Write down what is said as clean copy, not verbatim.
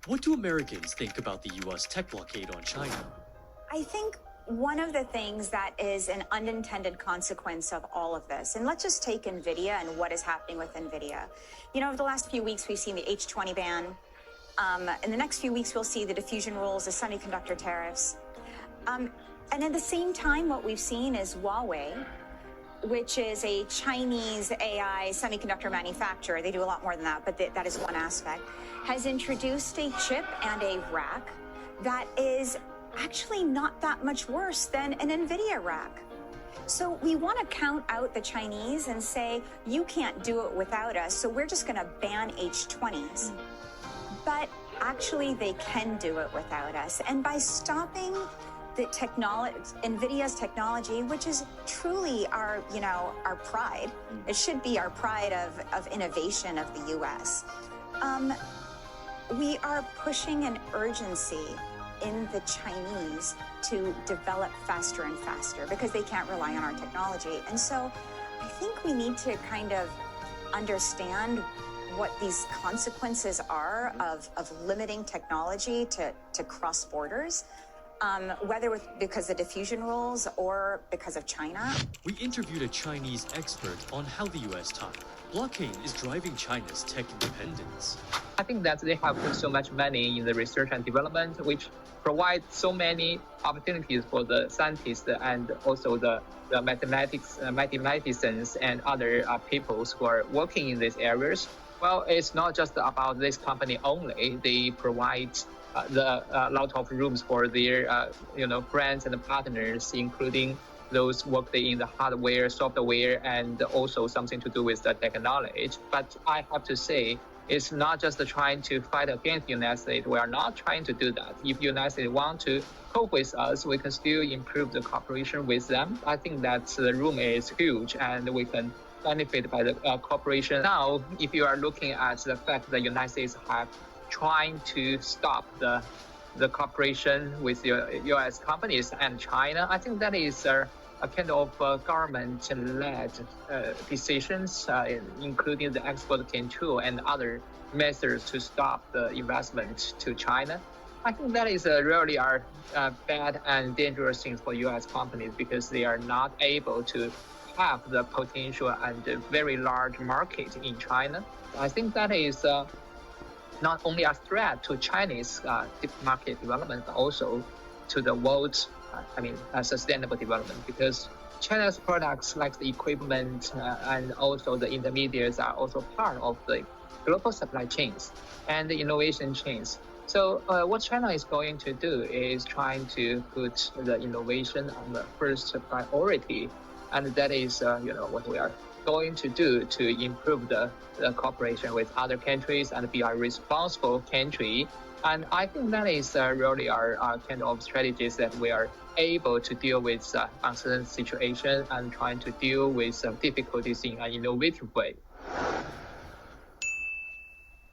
What do Americans think about the U.S. tech blockade on China? I think one of the things that is an unintended consequence of all of this, and let's just take NVIDIA and what is happening with NVIDIA. You know, over the last few weeks, we've seen the H20 ban. In the next few weeks, we'll see the diffusion rules, the semiconductor tariffs. And at the same time, what we've seen is Huawei, which is a Chinese AI semiconductor manufacturer. They do a lot more than that, but that is one aspect, has introduced a chip and a rack that is actually not that much worse than an NVIDIA rack. So we want to count out the Chinese and say, you can't do it without us, so we're just going to ban H20s. But actually, they can do it without us. And by stopping the technology, NVIDIA's technology, which is truly our pride, it should be our pride of innovation of the U.S., we are pushing an urgency in the Chinese to develop faster and faster because they can't rely on our technology. And so I think we need to kind of understand what these consequences are of limiting technology to cross borders, whether because of diffusion rules or because of China. We interviewed a Chinese expert on how the U.S. tech blockade is driving China's tech independence. I think that they have put so much money in the research and development, which provides so many opportunities for the scientists and also the mathematicians and other peoples who are working in these areas. Well, it's not just about this company only. They provide a lot of rooms for their friends and partners, including those working in the hardware, software, and also something to do with the technology. But I have to say, it's not just trying to fight against the United States. We are not trying to do that. If the United States want to cope with us, we can still improve the cooperation with them. I think that the room is huge and we can benefit by the cooperation. Now, if you are looking at the fact that the United States have trying to stop the cooperation with the U.S. companies and China, I think that is a kind of government-led decisions, including the export control and other measures to stop the investment to China. I think that is really bad and dangerous thing for U.S. companies because they are not able to have the potential and very large market in China. I think that is not only a threat to Chinese market development, but also to the world's sustainable development, because China's products like the equipment and also the intermediates are also part of the global supply chains and the innovation chains. So what China is going to do is trying to put the innovation on the first priority, and that is what we are going to do to improve the cooperation with other countries and be a responsible country. And I think that is really our kind of strategies that we are able to deal with uncertain situation and trying to deal with difficulties in an innovative way.